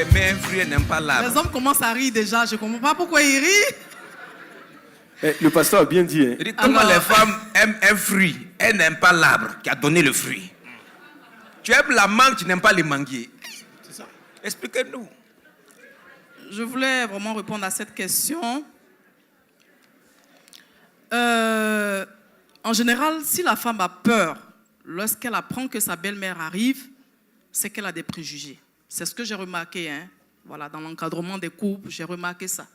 aimer un fruit et n'aime pas l'arbre. Les hommes commencent à rire déjà. Je ne comprends pas pourquoi ils rient. Le pasteur a bien dit. Hein. Comment les femmes aiment un fruit, elles n'aiment pas l'arbre qui a donné le fruit. Tu aimes la mangue, tu n'aimes pas les manguiers. C'est ça. Expliquez-nous. Je voulais vraiment répondre à cette question. En général, si la femme a peur lorsqu'elle apprend que sa belle-mère arrive, c'est qu'elle a des préjugés. C'est ce que j'ai remarqué. Hein. Voilà, dans l'encadrement des couples, j'ai remarqué ça.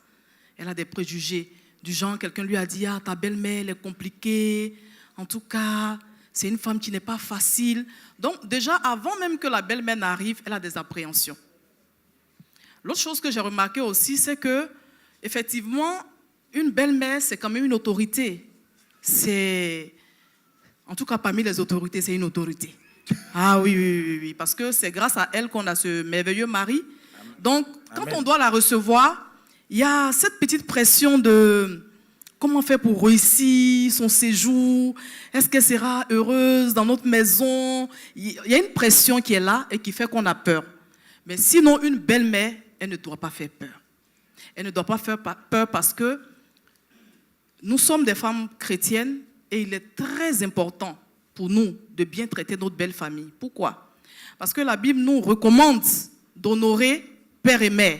Elle a des préjugés. Du genre, quelqu'un lui a dit « Ah, ta belle-mère, elle est compliquée. En tout cas, c'est une femme qui n'est pas facile. » Donc, déjà, avant même que la belle-mère n'arrive, elle a des appréhensions. L'autre chose que j'ai remarqué aussi, c'est que, effectivement, une belle-mère, c'est quand même une autorité. C'est, en tout cas, parmi les autorités, c'est une autorité. Ah oui, parce que c'est grâce à elle qu'on a ce merveilleux mari. Donc, quand on doit la recevoir, il y a cette petite pression de comment faire pour réussir son séjour, est-ce qu'elle sera heureuse dans notre maison? Il y a une pression qui est là et qui fait qu'on a peur. Mais sinon, une belle-mère, elle ne doit pas faire peur. Elle ne doit pas faire peur parce que nous sommes des femmes chrétiennes et il est très important pour nous de bien traiter notre belle famille. Pourquoi? Parce que la Bible nous recommande d'honorer père et mère.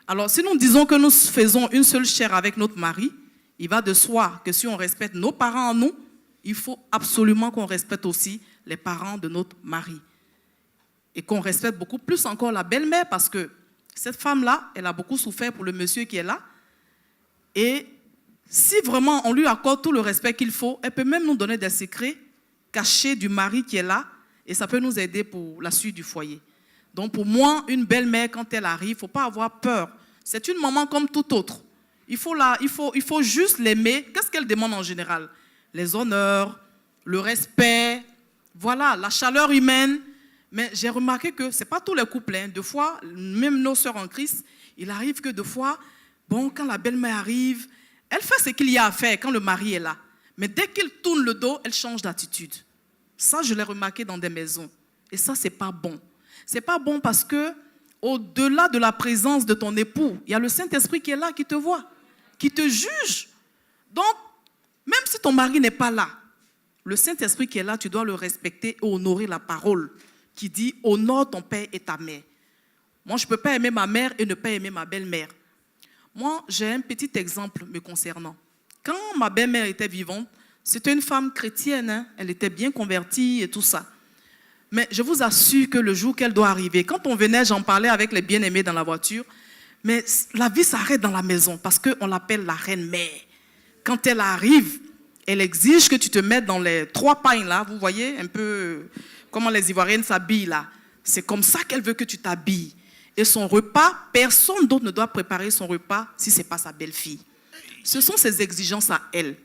Alors, si nous disons que nous faisons une seule chair avec notre mari, il va de soi que si on respecte nos parents en nous, il faut absolument qu'on respecte aussi les parents de notre mari. Et qu'on respecte beaucoup plus encore la belle-mère parce que cette femme-là, elle a beaucoup souffert pour le monsieur qui est là. Et si vraiment on lui accorde tout le respect qu'il faut, elle peut même nous donner des secrets cachés du mari qui est là et ça peut nous aider pour la suite du foyer. Donc pour moi, une belle-mère, quand elle arrive, il ne faut pas avoir peur. C'est une maman comme toute autre. Il faut juste l'aimer. Qu'est-ce qu'elle demande en général? Les honneurs, le respect, voilà, la chaleur humaine. Mais j'ai remarqué que ce n'est pas tous les couples. Hein. Des fois, même nos sœurs en Christ, il arrive que des fois, bon, quand la belle-mère arrive, elle fait ce qu'il y a à faire quand le mari est là. Mais dès qu'il tourne le dos, elle change d'attitude. Ça, je l'ai remarqué dans des maisons. Et ça, ce n'est pas bon. Ce n'est pas bon parce que, au-delà de la présence de ton époux, il y a le Saint-Esprit qui est là, qui te voit, qui te juge. Donc, même si ton mari n'est pas là, le Saint-Esprit qui est là, tu dois le respecter et honorer la parole qui dit « Honore ton père et ta mère ». Moi, je ne peux pas aimer ma mère et ne pas aimer ma belle-mère. Moi, j'ai un petit exemple me concernant. Quand ma belle-mère était vivante, c'était une femme chrétienne, hein, elle était bien convertie et tout ça. Mais je vous assure que le jour qu'elle doit arriver, quand on venait, j'en parlais avec les bien-aimés dans la voiture, mais la vie s'arrête dans la maison parce qu'on l'appelle la reine-mère. Quand elle arrive, elle exige que tu te mettes dans les 3 pailles là, vous voyez un peu comment les Ivoiriennes s'habillent là. C'est comme ça qu'elle veut que tu t'habilles. Et son repas, personne d'autre ne doit préparer son repas si ce n'est pas sa belle-fille. Ce sont ses exigences à elle.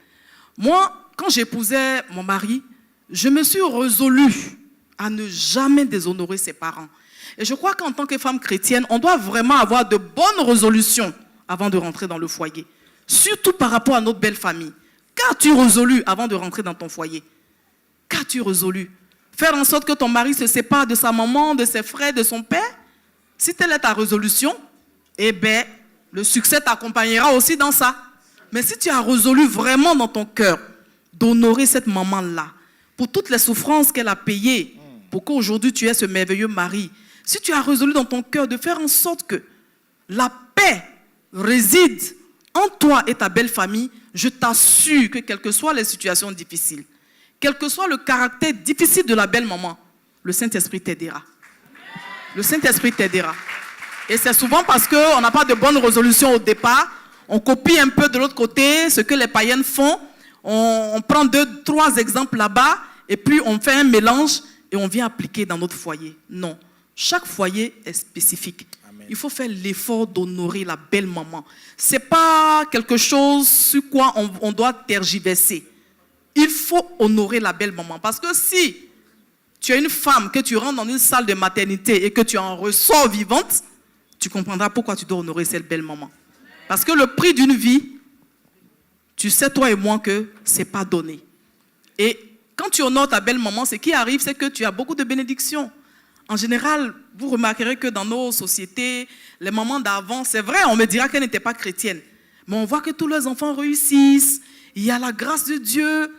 Moi, quand j'épousais mon mari, je me suis résolue à ne jamais déshonorer ses parents. Et je crois qu'en tant que femme chrétienne, on doit vraiment avoir de bonnes résolutions avant de rentrer dans le foyer. Surtout par rapport à notre belle famille. Qu'as-tu résolu avant de rentrer dans ton foyer? Qu'as-tu résolu? Faire en sorte que ton mari se sépare de sa maman, de ses frères, de son père? Si telle est ta résolution, eh bien, le succès t'accompagnera aussi dans ça. Mais si tu as résolu vraiment dans ton cœur d'honorer cette maman-là, pour toutes les souffrances qu'elle a payées, pour qu'aujourd'hui tu aies ce merveilleux mari, si tu as résolu dans ton cœur de faire en sorte que la paix réside en toi et ta belle famille, je t'assure que quelles que soient les situations difficiles, quel que soit le caractère difficile de la belle maman, le Saint-Esprit t'aidera. Le Saint-Esprit t'aidera. Et c'est souvent parce qu'on n'a pas de bonnes résolutions au départ, on copie un peu de l'autre côté ce que les païennes font, on prend 2, 3 exemples là-bas, et puis on fait un mélange et on vient appliquer dans notre foyer. Non. Chaque foyer est spécifique. Amen. Il faut faire l'effort d'honorer la belle maman. Ce n'est pas quelque chose sur quoi on doit tergiverser. Il faut honorer la belle maman. Parce que si tu es une femme, que tu rentres dans une salle de maternité et que tu en ressors vivante, tu comprendras pourquoi tu dois honorer cette belle maman. Parce que le prix d'une vie, tu sais toi et moi que ce n'est pas donné. Et quand tu honores ta belle maman, ce qui arrive, c'est que tu as beaucoup de bénédictions. En général, Vous remarquerez que dans nos sociétés, les mamans d'avant, c'est vrai, on me dira qu'elles n'étaient pas chrétiennes. Mais on voit que tous leurs enfants réussissent. Il y a la grâce de Dieu.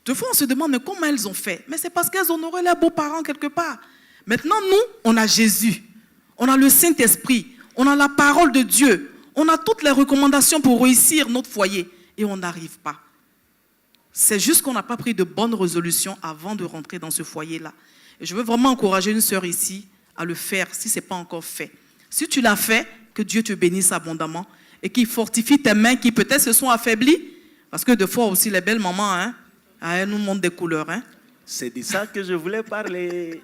Des fois, on se demande mais comment elles ont fait. Mais c'est parce qu'elles honoraient leurs beaux-parents quelque part. Maintenant, nous, on a Jésus. On a le Saint-Esprit. On a la parole de Dieu. On a toutes les recommandations pour réussir notre foyer. Et on n'arrive pas. C'est juste qu'on n'a pas pris de bonnes résolutions avant de rentrer dans ce foyer-là. Et je veux vraiment encourager une sœur ici à le faire si ce n'est pas encore fait. Si tu l'as fait, que Dieu te bénisse abondamment et qu'il fortifie tes mains qui peut-être se sont affaiblies. Parce que des fois aussi, les belles mamans, hein, elles nous montrent des couleurs. Hein. C'est de ça que je voulais parler.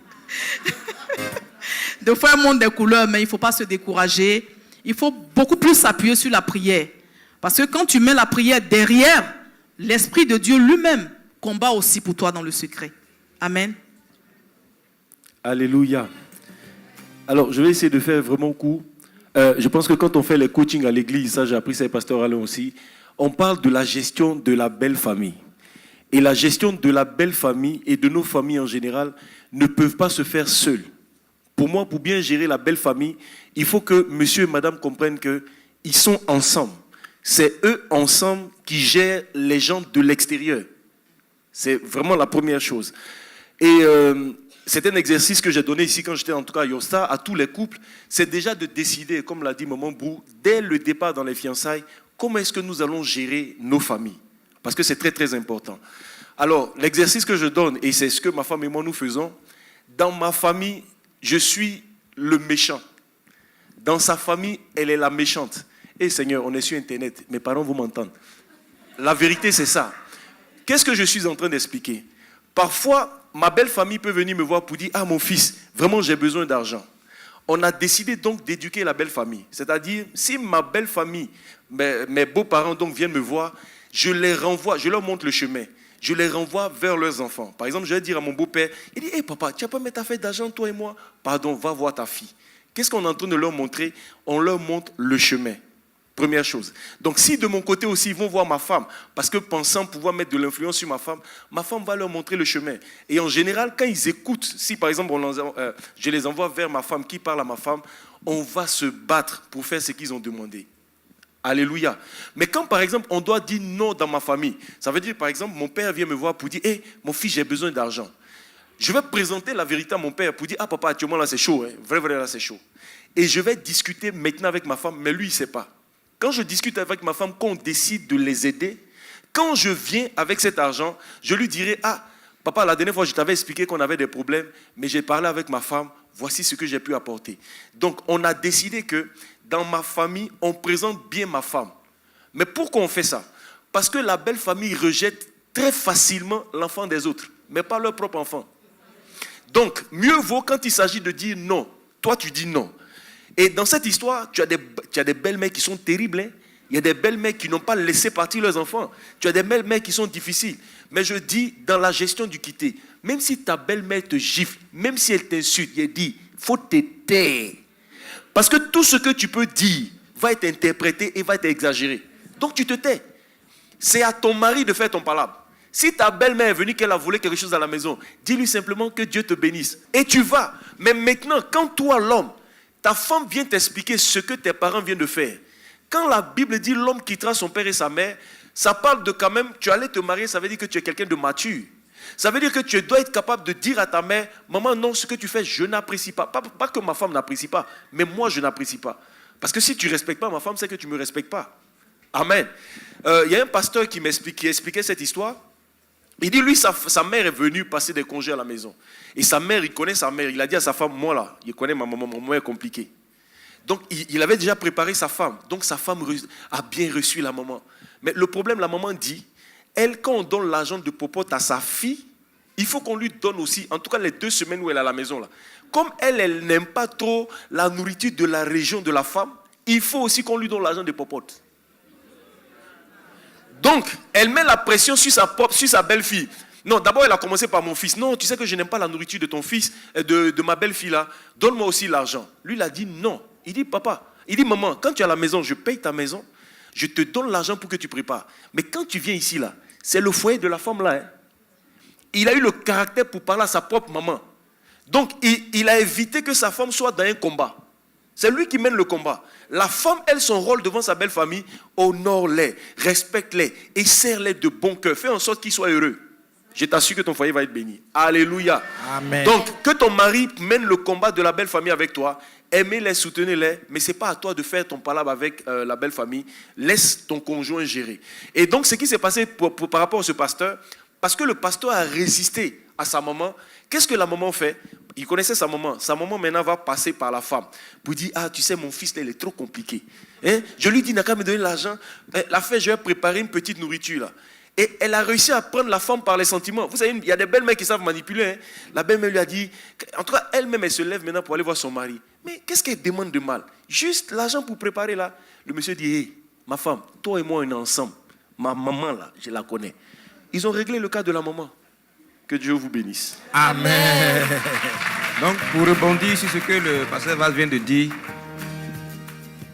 Des fois, elles montrent des couleurs, mais il ne faut pas se décourager. Il faut beaucoup plus s'appuyer sur la prière. Parce que quand tu mets la prière derrière, l'Esprit de Dieu lui-même combat aussi pour toi dans le secret. Amen. Alléluia. Alors, je vais essayer de faire vraiment court. Je pense que quand on fait les coachings à l'église, ça j'ai appris ça avec Pasteur Alain aussi, on parle de la gestion de la belle famille. Et la gestion de la belle famille et de nos familles en général ne peuvent pas se faire seuls. Pour moi, pour bien gérer la belle famille, il faut que monsieur et madame comprennent qu'ils sont ensemble. C'est eux ensemble qui gèrent les gens de l'extérieur. C'est vraiment la première chose. Et c'est un exercice que j'ai donné ici quand j'étais en tout cas à Yosta, à tous les couples. C'est déjà de décider, comme l'a dit Maman Brou, dès le départ dans les fiançailles, comment est-ce que nous allons gérer nos familles. Parce que c'est très très important. Alors, l'exercice que je donne, et c'est ce que ma femme et moi nous faisons, dans ma famille, je suis le méchant. Dans sa famille, elle est la méchante. Eh Seigneur, on est sur Internet, mes parents vous m'entendent. La vérité, c'est ça. Qu'est-ce que je suis en train d'expliquer? Parfois, ma belle famille peut venir me voir pour dire « Ah, mon fils, vraiment, j'ai besoin d'argent. » On a décidé donc d'éduquer la belle famille. C'est-à-dire, si ma belle famille, mes beaux-parents donc viennent me voir, je les renvoie, je leur montre le chemin. Je les renvoie vers leurs enfants. Par exemple, je vais dire à mon beau-père, il dit « Hey papa, tu n'as pas mettre affaire d'argent, toi et moi ?» Pardon, va voir ta fille. Qu'est-ce qu'on est en train de leur montrer? On leur montre le chemin. Première chose. Donc si de mon côté aussi, ils vont voir ma femme, parce que pensant pouvoir mettre de l'influence sur ma femme va leur montrer le chemin. Et en général, quand ils écoutent, si par exemple je les envoie vers ma femme, qui parle à ma femme, on va se battre pour faire ce qu'ils ont demandé. Alléluia. Mais quand par exemple, on doit dire non dans ma famille, ça veut dire par exemple, mon père vient me voir pour dire « Hey, mon fils, j'ai besoin d'argent. » Je vais présenter la vérité à mon père pour dire « Ah papa, actuellement là c'est chaud, hein. Vrai là c'est chaud. » Et je vais discuter maintenant avec ma femme, mais lui il ne sait pas. Quand je discute avec ma femme, qu'on décide de les aider, quand je viens avec cet argent, je lui dirai « Ah, papa, la dernière fois, je t'avais expliqué qu'on avait des problèmes, mais j'ai parlé avec ma femme, voici ce que j'ai pu apporter. » Donc, on a décidé que dans ma famille, on présente bien ma femme. Mais pourquoi on fait ça? Parce que la belle famille rejette très facilement l'enfant des autres, mais pas leur propre enfant. Donc, mieux vaut quand il s'agit de dire non. Toi, tu dis non. Et dans cette histoire, tu as des belles-mères qui sont terribles. Hein? Il y a des belles-mères qui n'ont pas laissé partir leurs enfants. Tu as des belles-mères qui sont difficiles. Mais je dis, dans la gestion du quitter, même si ta belle-mère te gifle, même si elle t'insulte, il dit, il faut te taire. Parce que tout ce que tu peux dire va être interprété et va être exagéré. Donc tu te tais. C'est à ton mari de faire ton palabre. Si ta belle-mère est venue, qu'elle a volé quelque chose à la maison, dis-lui simplement que Dieu te bénisse. Et tu vas. Mais maintenant, quand toi, l'homme, ta femme vient t'expliquer ce que tes parents viennent de faire. Quand la Bible dit l'homme quittera son père et sa mère, ça parle de quand même, tu allais te marier, ça veut dire que tu es quelqu'un de mature. Ça veut dire que tu dois être capable de dire à ta mère, maman, non, ce que tu fais, je n'apprécie pas. Pas que ma femme n'apprécie pas, mais moi, je n'apprécie pas. Parce que si tu ne respectes pas ma femme, c'est que tu ne me respectes pas. Amen. Il y a un pasteur qui expliquait cette histoire. Il dit, lui, sa mère est venue passer des congés à la maison. Et sa mère, il connaît sa mère. Il a dit à sa femme, moi là, il connaît ma maman est compliquée. Donc, il avait déjà préparé sa femme. Donc, sa femme a bien reçu la maman. Mais le problème, la maman dit, elle, quand on donne l'argent de popote à sa fille, il faut qu'on lui donne aussi, en tout cas les 2 semaines où elle est à la maison là. Comme elle n'aime pas trop la nourriture de la région de la femme, il faut aussi qu'on lui donne l'argent de popote. Donc, elle met la pression sur sa belle-fille. Non, d'abord, elle a commencé par mon fils. Non, tu sais que je n'aime pas la nourriture de ton fils, de ma belle-fille là. Donne-moi aussi l'argent. Lui, il a dit non. Il dit, papa, il dit, maman, quand tu es à la maison, je paye ta maison, je te donne l'argent pour que tu prépares. Mais quand tu viens ici là, c'est le foyer de la femme là. Hein. Il a eu le caractère pour parler à sa propre maman. Donc, il a évité que sa femme soit dans un combat. C'est lui qui mène le combat. La femme, elle, son rôle devant sa belle famille, honore-les, respecte-les et serre-les de bon cœur. Fais en sorte qu'ils soient heureux. Je t'assure que ton foyer va être béni. Alléluia. Amen. Donc, que ton mari mène le combat de la belle famille avec toi. Aimez-les, soutenez-les. Mais ce n'est pas à toi de faire ton palabre avec la belle famille. Laisse ton conjoint gérer. Et donc, ce qui s'est passé par rapport à ce pasteur, parce que le pasteur a résisté à sa maman, qu'est-ce que la maman fait? Il connaissait sa maman. Sa maman maintenant va passer par la femme pour dire, ah, tu sais, mon fils, là, il est trop compliqué. Hein? Je lui dis, n'a qu'à me donner l'argent. La fête, je vais préparer une petite nourriture là. Et elle a réussi à prendre la femme par les sentiments. Vous savez, il y a des belles-mères qui savent manipuler. Hein. La belle-mère lui a dit, en tout cas, elle-même, elle se lève maintenant pour aller voir son mari. Mais qu'est-ce qu'elle demande de mal? Juste l'argent pour préparer là. Le monsieur dit, hey, ma femme, toi et moi, on est ensemble. Ma maman là, je la connais. Ils ont réglé le cas de la maman. Que Dieu vous bénisse. Amen. Donc, pour rebondir sur ce que le pasteur Val vient de dire,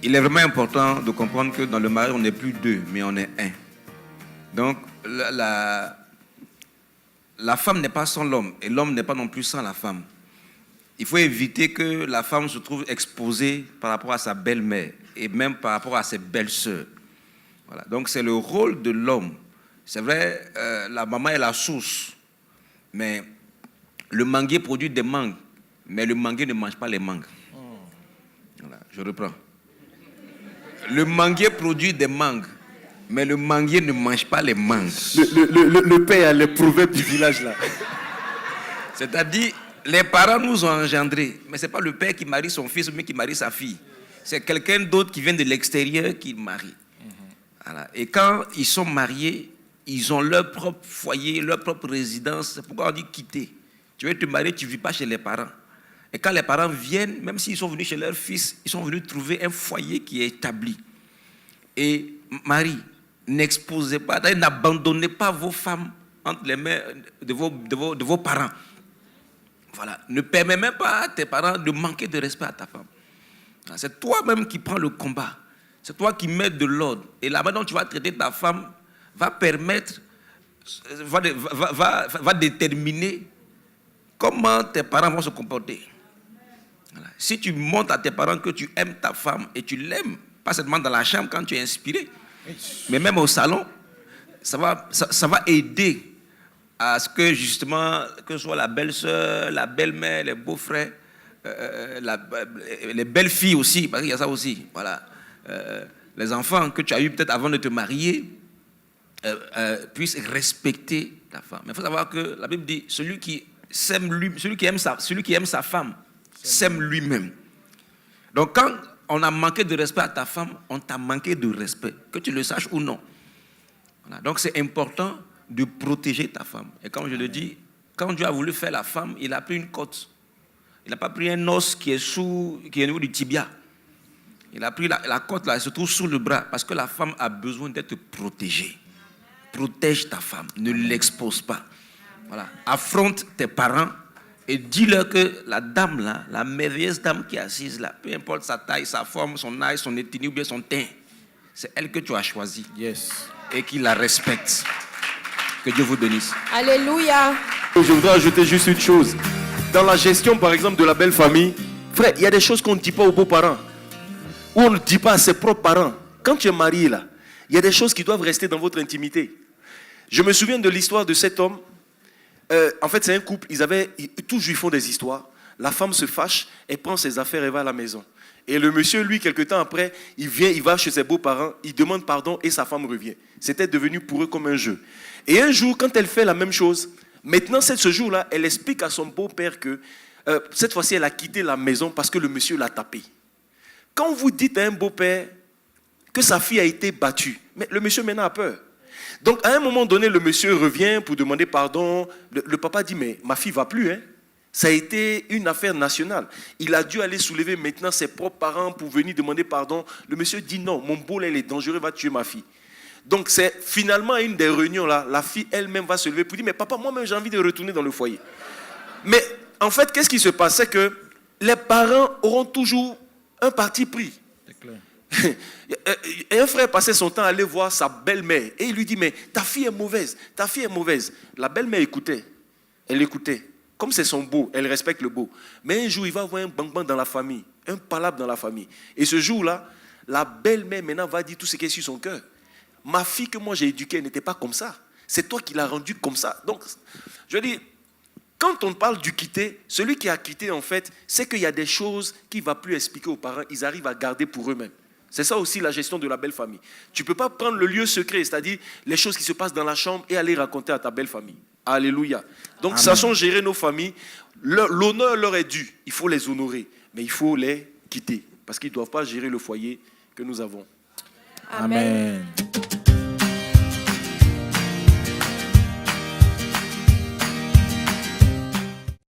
il est vraiment important de comprendre que dans le mariage, on n'est plus deux, mais on est un. Donc, la femme n'est pas sans l'homme, et l'homme n'est pas non plus sans la femme. Il faut éviter que la femme se trouve exposée par rapport à sa belle-mère, et même par rapport à ses belles-sœurs. Voilà. Donc, c'est le rôle de l'homme. C'est vrai, la maman est la source. Mais le manguier produit des mangues, mais le manguier ne mange pas les mangues. Voilà, je reprends. Le manguier produit des mangues, mais le manguier ne mange pas les mangues. Le père a les proverbes du village là. C'est-à-dire, les parents nous ont engendrés, mais ce n'est pas le père qui marie son fils, mais qui marie sa fille. C'est quelqu'un d'autre qui vient de l'extérieur qui marie. Voilà. Et quand ils sont mariés, ils ont leur propre foyer, leur propre résidence. C'est pourquoi on dit quitter. Tu veux te marier, tu ne vis pas chez les parents. Et quand les parents viennent, même s'ils sont venus chez leur fils, ils sont venus trouver un foyer qui est établi. Et Marie, n'exposez pas, n'abandonnez pas vos femmes entre les mains de vos parents. Voilà. Ne permets même pas à tes parents de manquer de respect à ta femme. C'est toi-même qui prends le combat. C'est toi qui mets de l'ordre. Et la manière dont tu vas traiter ta femme va déterminer comment tes parents vont se comporter. Voilà. Si tu montres à tes parents que tu aimes ta femme et tu l'aimes, pas seulement dans la chambre quand tu es inspiré, mais même au salon, ça va aider à ce que justement, que ce soit la belle-sœur, la belle-mère, les beaux-frères, les belles-filles aussi, parce qu'il y a ça aussi, voilà. Les enfants que tu as eus peut-être avant de te marier, puissent respecter ta femme. Mais il faut savoir que la Bible dit, celui qui aime sa femme, s'aime lui-même. Donc quand on a manqué de respect à ta femme, on t'a manqué de respect, que tu le saches ou non. Voilà. Donc c'est important de protéger ta femme. Et comme je le dis, quand Dieu a voulu faire la femme, il a pris une côte. Il n'a pas pris un os qui est au niveau du tibia. Il a pris la côte là, elle se trouve sous le bras, parce que la femme a besoin d'être protégée. Protège ta femme, ne l'expose pas. Voilà. Affronte tes parents et dis-leur que la dame là, la merveilleuse dame qui est assise là, peu importe sa taille, sa forme, son âge, son ethnie ou bien son teint, c'est elle que tu as choisie. Yes. Et qui la respecte. Que Dieu vous bénisse. Alléluia. Je voudrais ajouter juste une chose. Dans la gestion, par exemple, de la belle famille, frère, il y a des choses qu'on ne dit pas aux beaux-parents. Ou on ne dit pas à ses propres parents. Quand tu es marié là, il y a des choses qui doivent rester dans votre intimité. Je me souviens de l'histoire de cet homme. En fait, c'est un couple. Toujours ils font des histoires. La femme se fâche, elle prend ses affaires et va à la maison. Et le monsieur, lui, quelque temps après, il va chez ses beaux-parents, il demande pardon et sa femme revient. C'était devenu pour eux comme un jeu. Et un jour, quand elle fait la même chose, maintenant, ce jour-là, elle explique à son beau-père que cette fois-ci, elle a quitté la maison parce que le monsieur l'a tapé. Quand vous dites à un beau-père que sa fille a été battue, mais le monsieur maintenant a peur. Donc, à un moment donné, le monsieur revient pour demander pardon. Le papa dit, mais ma fille ne va plus, hein. Ça a été une affaire nationale. Il a dû aller soulever maintenant ses propres parents pour venir demander pardon. Le monsieur dit, non, mon beau, là, il est dangereux, il va tuer ma fille. Donc, c'est finalement à une des réunions, là, la fille elle-même va se lever pour dire, mais papa, moi-même, j'ai envie de retourner dans le foyer. Mais, en fait, qu'est-ce qui se passe? C'est que les parents auront toujours un parti pris. C'est clair. Et un frère passait son temps à aller voir sa belle-mère. Et il lui dit, mais ta fille est mauvaise, ta fille est mauvaise. La belle-mère écoutait. Elle écoutait. comme c'est son beau, elle respecte le beau. Mais un jour, il va avoir un bang-bang dans la famille, un palabre dans la famille. Et ce jour-là, la belle-mère maintenant va dire tout ce qui est sur son cœur. Ma fille que moi j'ai éduquée, elle n'était pas comme ça. C'est toi qui l'as rendue comme ça. Donc, je veux dire, quand on parle du quitter, celui qui a quitté, en fait, c'est qu'il y a des choses qu'il ne va plus expliquer aux parents, ils arrivent à garder pour eux-mêmes. C'est ça aussi la gestion de la belle famille. Tu ne peux pas prendre le lieu secret, c'est-à-dire les choses qui se passent dans la chambre et aller raconter à ta belle famille. Alléluia. Donc, sachons gérer nos familles. L'honneur leur est dû. Il faut les honorer, mais il faut les quitter parce qu'ils ne doivent pas gérer le foyer que nous avons. Amen.